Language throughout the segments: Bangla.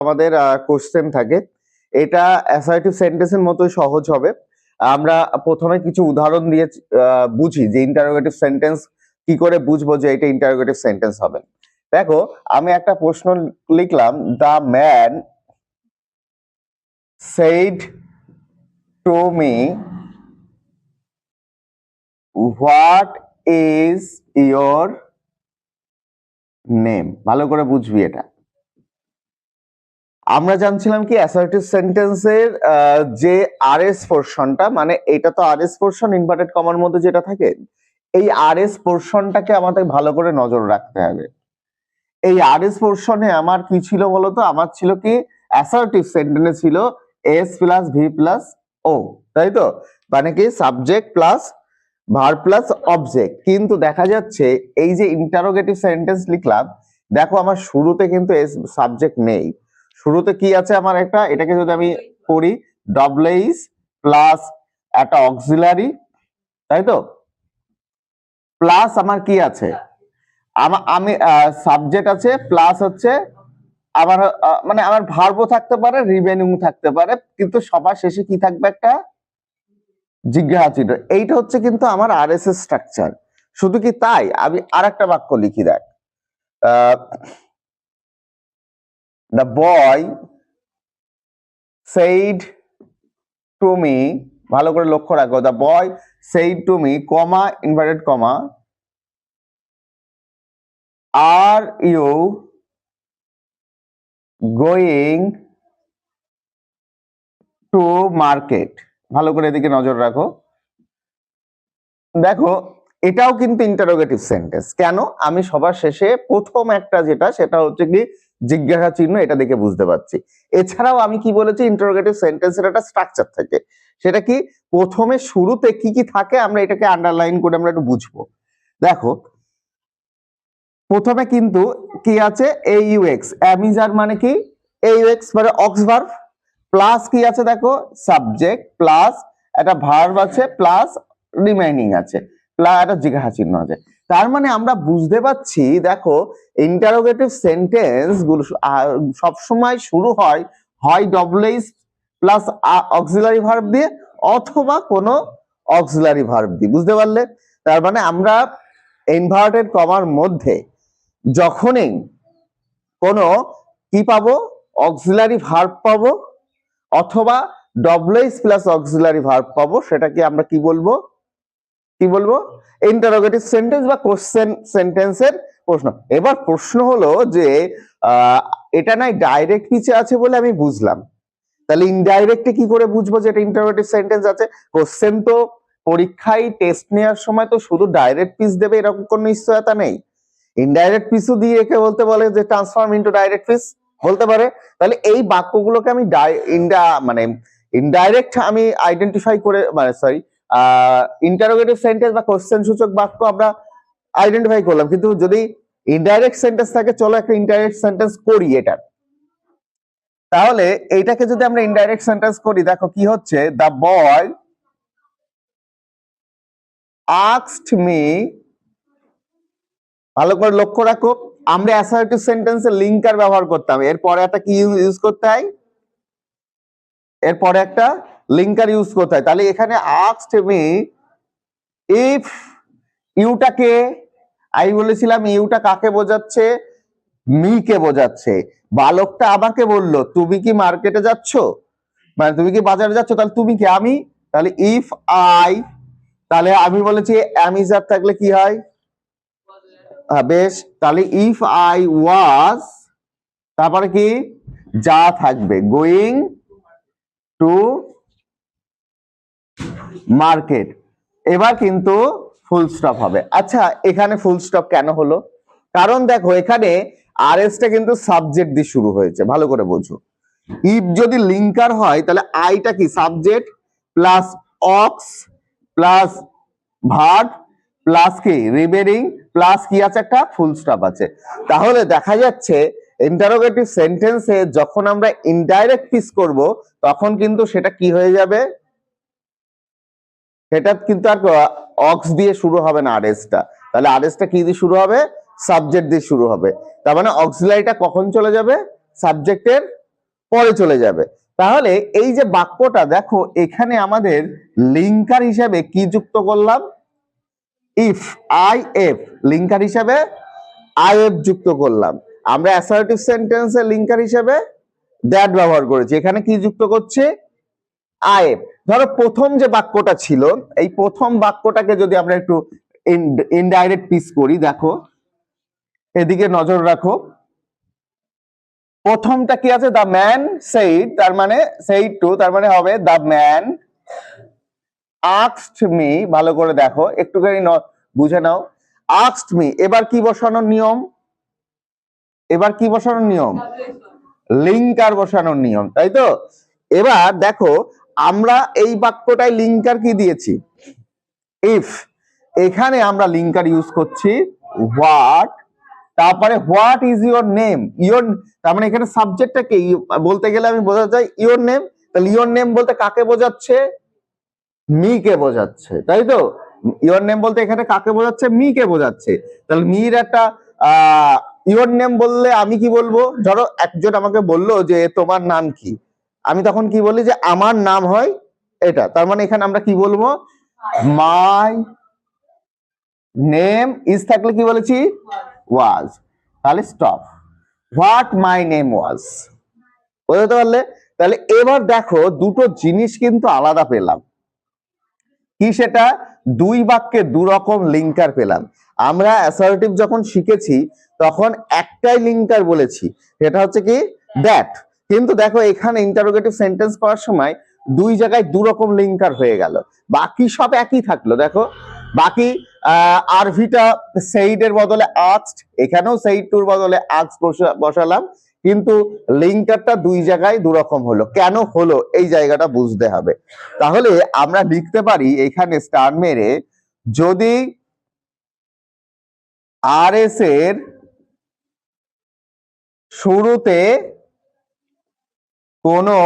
আমাদের কোশ্চেন থাকে, এটা অ্যাসার্টিভ সেন্টেন্সের মতোই সহজ হবে। আমরা প্রথমে কিছু উদাহরণ দিয়ে বুঝি যে ইন্টারোগেটিভ সেন্টেন্স কি করে বুঝবো যে এটা ইন্টারোগেটিভ সেন্টেন্স হবে। দেখো, আমি একটা প্রশ্ন লিখলাম, the man said to me, what is your name? ভালো করে বুঝবি এটা। আমরা জানছিলাম কি অ্যাসার্টিভ সেন্টেন্সের যে আরএস পোরশনটা, মানে এটা তো আরএস পোরশন ইনভার্টেড কমার মধ্যে যেটা থাকে, এই আরএস পোরশনটাকে আমাদের ভালো করে নজর রাখতে হবে। এই আরএস পোরশনে আমার কি ছিল বলতো? আমার ছিল কি অ্যাসার্টিভ সেন্টেন্সে ছিল এস প্লাস ভি প্লাস ও, তাই তো? মানে কি subject plus verb plus object. কিন্তু দেখা যাচ্ছে এই যে ইন্টারোগেটিভ সেন্টেন্স লিখলাম, দেখো আমার শুরুতে কিন্তু এস সাবজেক্ট নেই। শুরুতে কি আছে আমার? একটা, এটাকে যদি আমি করি ডবলএইচ প্লাস একটা অক্সিলারি, তাই তো? প্লাস আমার কি আছে? আমি সাবজেক্ট আছে, প্লাস হচ্ছে আমার মানে আমার ভার্বও থাকতে পারে, রিমেনিং থাকতে পারে, কিন্তু সবার শেষে কি থাকবে? একটা জিজ্ঞাসা চিহ্ন। এইটা হচ্ছে কিন্তু আমার আরএসএস স্ট্রাকচার। শুধু কি তাই? আমি আরেকটা বাক্য লিখি, দেখ, the boy said to me, ভালো করে লক্ষ্য রাখো, the boy said to me, comma inverted comma, are you going to market? ভালো করে এদিকে নজর রাখো। দেখো, এটাও কিন্তু ইন্টারোগেটিভ সেন্টেন্স। কেন? আমি সবার শেষে প্রথম একটা যেটা, সেটা হচ্ছে কি জিজ্ঞাসা চিহ্ন, এটা দেখে বুঝতে পারছি। এছাড়াও আমি কি বলেছি, ইন্টারোগেটিভ সেন্টেন্সের একটা স্ট্রাকচার থাকে। সেটা কি? প্রথমে শুরুতে কি কি থাকে আমরা এটাকে আন্ডারলাইন করে আমরা একটু বুঝবো। দেখো, প্রথমে কিন্তু কি আছে? এইউএক্স, অ্যামিজার মানে কি? এইউএক্স মানে অক্সভার্ব, প্লাস কি আছে? দেখো, সাবজেক্ট প্লাস একটা ভার্ব আছে, প্লাস রিমাইনিং আছে, প্লাস একটা জিজ্ঞাসা চিহ্ন আছে। তার মানে আমরা বুঝতে পারছি, দেখো, ইন্টারোগেটিভ সেন্টেন্স গুলো সবসময় শুরু হয় ডবলএইচ প্লাস অক্সিলারি ভার্ব দিয়ে, অথবা কোনো অক্সিলারি ভার্ব দিয়ে। বুঝতে পারলে? তার মানে আমরা ইনভার্টেড কমার মধ্যে যখনই কোনো কি পাবো? অক্সিলারি ভার্ব পাবো, অথবা ডবলএইচ প্লাস অক্সিলারি ভার্ব পাবো, সেটাকে আমরা কি বলবো? ইন্টারোগেটিভ সেন্টেন্স বা কোশ্চেন সেন্টেন্সের প্রশ্ন। এবার প্রশ্ন হলো যে এটা নাই ডাইরেক্ট পিছে আছে বলে আমি বুঝলাম, তাহলে ইনডাইরেক্টে কি করে বুঝবো যে এটা ইন্টারোগেটিভ সেন্টেন্স আছে? কোশ্চেন তো পরীক্ষায় টেস্ট নেওয়ার সময় তো শুধু ডাইরেক্ট পিস দেবে এরকম কোনো নিশ্চয়তা নেই। ইনডাইরেক্ট পিসও দিয়ে রেখে বলতে বলে যে ট্রান্সফর্ম ইনটু ডাইরেক্ট পিস বলতে পারে। তাহলে এই বাক্যগুলোকে আমি মানে ইনডাইরেক্ট আমি আইডেন্টিফাই করে, মানে সরি, ইন্টারোগেটিভ সেন্টেন্স বা কোশ্চেন সূচক বাক্য আমরা আইডেন্টিফাই করলাম। কিন্তু যদি ইনডাইরেক্ট সেন্টেন্স থাকে, চলো একটা ইনডাইরেক্ট সেন্টেন্স করি এটা। তাহলে এইটাকে যদি আমরা ইনডাইরেক্ট সেন্টেন্স করি, দেখো কি হচ্ছে? দ্য বয় আস্কড মি, ভালো করে লক্ষ্য রাখো, আমরা অ্যাসার্টিভ সেন্টেন্সে লিঙ্কার ব্যবহার করতাম, এরপরে একটা কি ইউজ করতে হয়? এরপরে একটা লিঙ্কার ইউজ করতে হয়। তাহলে এখানে আস্কড মি, ইফ, ইউটাকে আমি বলেছিলাম ইউটা কাকে বোঝাচ্ছে? মি কে বোঝাচ্ছে। বালকটা আমাকে বলল, তুমি কি মার্কেটে যাচ্ছ, মানে তুমি কি বাজারে যাচ্ছ, তাহলে তুমি কি? আমি। তাহলে ইফ আই, তাহলে আমি বলেছি অ্যামিজার থাকলে কি হয়? বেশ, তাহলে ইফ আই ওয়াজ, তারপরে কি যা থাকবে, গোয়িং টু মার্কেট। এবার কিন্তু ফুল স্টপ হবে। আচ্ছা, এখানে ফুল স্টপ কেন হলো? কারণ দেখো, এখানে আরএসটা কিন্তু সাবজেক্ট দিয়ে শুরু হয়েছে, ভালো করে বোঝো। ইফ যদি লিঙ্কার হয়, তাহলে আইটা কি? Subject plus aux plus verb plus কি রিমেনিং প্লাস কি আছে? একটা ফুল স্টপ আছে। তাহলে দেখা যাচ্ছে ইন্টারোগেটিভ সেন্টেন্সে যখন আমরা ইনডাইরেক্ট পিস করব, তখন কিন্তু সেটা কি হয়ে যাবে? সেটা কিন্তু আর অক্স দিয়ে শুরু হবে না আরএসটা। তাহলে আরএসটা কি দিয়ে শুরু হবে? সাবজেক্ট দিয়ে শুরু হবে। তার মানে অক্সিলারিটা কখন চলে যাবে? সাবজেক্টের পরে চলে যাবে। তাহলে এই যে বাক্যটা দেখো, এখানে আমাদের লিঙ্কার হিসেবে কি যুক্ত করলাম? ইফ, আই এফ, লিঙ্কার হিসেবে আই এফ যুক্ত করলাম। আমরা অ্যাসার্টিভ সেন্টেন্সে লিঙ্কার হিসেবে দ্যাট ব্যবহার করেছি, এখানে কি যুক্ত করছে? I F. ধরো প্রথম যে বাক্যটা ছিল, এই প্রথম বাক্যটাকে যদি আমরা একটু ইনডাইরেক্ট পিস করি, দেখো এদিকে নজর রাখো। প্রথমটা কি আছে? দ্য ম্যান সেইড, তার মানে সেইড টু, তার মানে হবে দ্য ম্যান আস্কড মি। ভালো করে দেখো, একটুখানি বুঝে নাও। আস্কড মি, এবার কি বসানোর নিয়ম? এবার কি বসানোর নিয়ম? লিঙ্কার বসানোর নিয়ম, তাই তো? এবার দেখো, আমরা এই বাক্যটায় লিঙ্কার কি দিয়েছি? ইফ। এখানে আমরা লিঙ্কার ইউজ করছি হোয়াট, তারপরে what is your name. Your, তার মানে এখানে সাবজেক্টটা কি বলতে গেলে আমি বোঝা যায় ইউর নেম। তাহলে ইউর নেম বলতে কাকে বোঝাচ্ছে? মি কে বোঝাচ্ছে, তাই তো? ইউর নেম বলতে এখানে কাকে বোঝাচ্ছে? মি কে বোঝাচ্ছে। তাহলে মির একটা ইউর নেম বললে আমি কি বলবো? ধরো একজন আমাকে বললো যে তোমার নাম কি, আমি তখন কি বলি? যে আমার নাম হয় এটা। তার মানে এখানে আমরা কি বলবো? মাই নেম ইজ থাকলে কি বলেছি? ওয়াজ। তাহলে stop, what my name was. বুঝতে পারলে? তাহলে এবার দেখো, দুটো জিনিস কিন্তু আলাদা পেলাম। কি সেটা? দুই বাক্যে দু রকম লিঙ্কার পেলাম। আমরা অ্যাসার্টিভ যখন শিখেছি তখন একটাই লিঙ্কার বলেছি, সেটা হচ্ছে কি? দ্যাট। কিন্তু দেখো এখানে ইন্টারোগেটিভ সেন্টেন্স করার সময় দুই জায়গায় দু রকম লিঙ্কার হয়ে গেল, বাকি সব একই থাকলো। দেখো বাকি আরভিটা সেইড এর বদলে আস্কড, এখানেও সেইড টুর বদলে আস্কড বসালাম, কিন্তু লিঙ্কারটা দুই জায়গায় দু রকম হলো। কেন হলো এই জায়গাটা বুঝতে হবে। তাহলে আমরা লিখতে পারি এখানে স্টার মেরে, যদি আর এস এর শুরুতে কোনো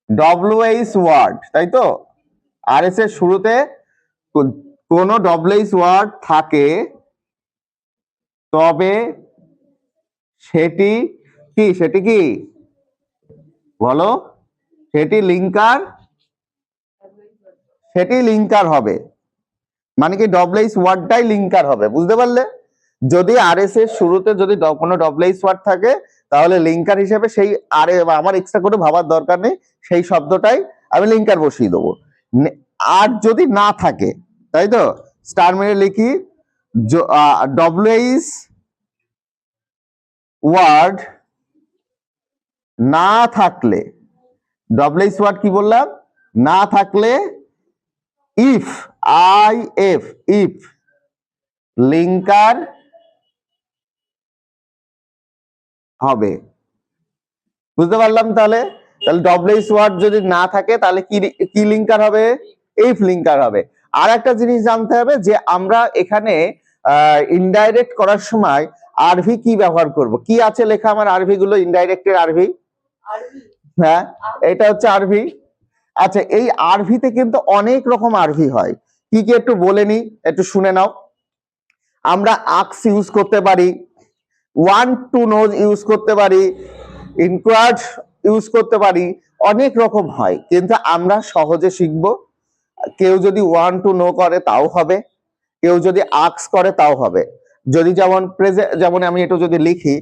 ডব্লিউএইচ ওয়ার্ড, তাই তো? আর এস এর শুরুতে কোনো ডব্লিউএইচ ওয়ার্ড থাকে, তবে সেটি কি? সেটি কি বলো? সেটি লিঙ্কার, সেটি লিঙ্কার হবে। মানে কি? ডব্লিউএইচ ওয়ার্ডটাই লিঙ্কার হবে। বুঝতে পারলে? যদি আর এস এর শুরুতে যদি কোনো ডব্লিউএইচ ওয়ার্ড থাকে, তাহলে লিঙ্কার হিসেবে সেই আমার এক্সট্রা করে ভাবার দরকার নেই, সেই শব্দটাই আমি লিঙ্কার বসিয়ে দেবো। আর যদি না থাকে, তাই তো, স্টার মেরে লিখি ডব্লিউএইচ ওয়ার্ড না থাকলে, ডব্লিউএইচ ওয়ার্ড কি বললাম? না থাকলে if, I F, if linker হবে। বুঝতে পারলাম? তাহলে তাহলে ডব্লিউএইচ ওয়ার্ড যদি না থাকে তাহলে কি কি লিঙ্কার হবে? ইফ লিঙ্কার হবে। আর একটা জিনিস জানতে হবে যে আমরা এখানে ইনডাইরেক্ট করার সময় আরভি কি ব্যবহার করব? কি আছে লেখা আমার আরভি গুলো? ইনডাইরেক্টের আরভি, হ্যাঁ এটা হচ্ছে আরভি। আচ্ছা, এই আরভিতে কিন্তু অনেক রকম আরভি হয়। কি কি একটু বলে নি, একটু শুনে নাও। আমরা আক্স ইউজ করতে পারি, ওয়ান টু নোজ ইউজ করতে পারি, ইনকোয়ার্ড ইউজ করতে পারি, অনেক রকম হয়। কিন্তু আমরা সহজে শিখবো। কেউ যদি ওয়ান টু নো করে তাও হবে, কেউ যদি আক্স করে তাও হবে। যদি যেমন যেমন আমি একটু যদি লিখি,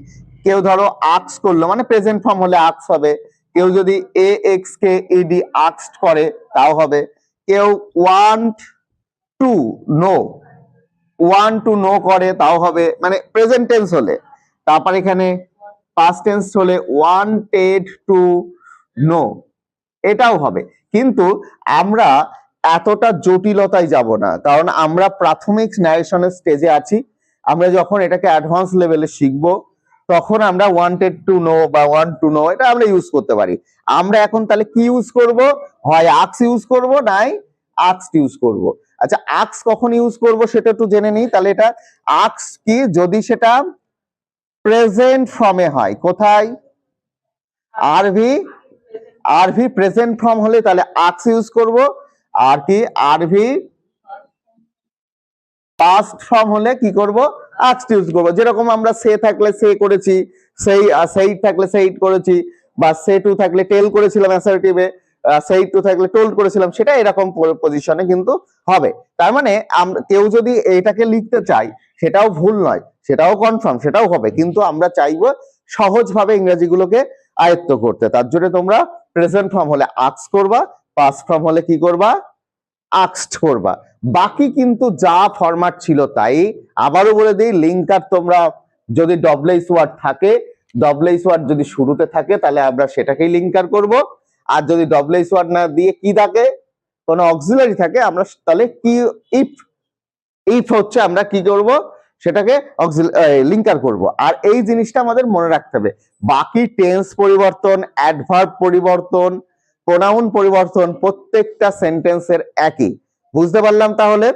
কেউ ধরো আক্স করলো মানে প্রেজেন্ট ফর্ম হলে আক্স হবে। কেউ যদি এ এক্স কে ইডি আক্সড করে তাও হবে। কেউ want to know, one to know করে তাও হবে, মানে প্রেজেন্ট টেন্স হলে। তারপর এখানে পাস্ট টেন্স হলে ওয়ান্টেড টু নো, এটাও হবে। কিন্তু আমরা এতটা জটিলতায় যাব না, কারণ আমরা প্রাথমিক ন্যারেশনের স্টেজে আছি। আমরা যখন এটাকে অ্যাডভান্স লেভেলে শিখবো তখন আমরা ওয়ান্টেড টু নো বা ওয়ান টু নো এটা আমরা ইউজ করতে পারি। আমরা এখন তাহলে কি ইউজ করব? হয় আক্স ইউজ করব, নাই আক্স ইউজ করব। আচ্ছা, আক্স কখন ইউজ করব সেটা একটু জেনে নিই। তাহলে এটা আক্স কি? যদি সেটা প্রেজেন্ট ফর্মে হয়। কোথায়? আরভি, আরভি প্রেজেন্ট ফর্ম হলে তাহলে আক্স ইউজ করব। আর কি? আরভি পাস্ট ফর্ম হলে কি করব? আক্স ইউজ করব। যেরকম আমরা সে থাকলে সে করেছি, সেই থাকলে সেইট করেছি, বা সে টু থাকলে টেল করেছিলাম অ্যাসার্টিভে, সেই টু থাকলে টোল্ড করেছিলাম, সেটা এরকম পজিশনে কিন্তু হবে। তার মানে কেউ যদি এটাকে লিখতে চাই সেটাও ভুল নয়, সেটাও কনফার্ম, সেটাও হবে, কিন্তু আমরা চাইবো সহজভাবে ইংরেজিগুলোকে আয়ত্ত করতে। তার জন্য তোমরা প্রেজেন্ট ফর্ম হলে আস্ক করবা, পাস্ট ফর্ম হলে কি করবা, আস্কড করবা। বাকি কিন্তু যা ফরম্যাট ছিল তাই। আবারও বলে দিই, লিঙ্কার তোমরা যদি ডবলএইচ ওয়ার্ড থাকে, ডবলএইচ ওয়ার্ড যদি শুরুতে থাকে তাহলে আমরা সেটাকেই লিঙ্কার করব, আর যদি ডবলএইচ ওয়ার্ড না দিয়ে কি থাকে, কোনো অক্সিলারি থাকে, আমরা তাহলে কি ইফ, ইফ হচ্ছে আমরা কি করব, সেটাকে লিঙ্কার করব। আর এই জিনিসটা আমাদের মনে রাখতে হবে। বাকি টেন্স পরিবর্তন, অ্যাডভার্ব পরিবর্তন, প্রোনাউন পরিবর্তন প্রত্যেকটা সেন্টেন্সের একই। বুঝতে পারলাম তাহলে?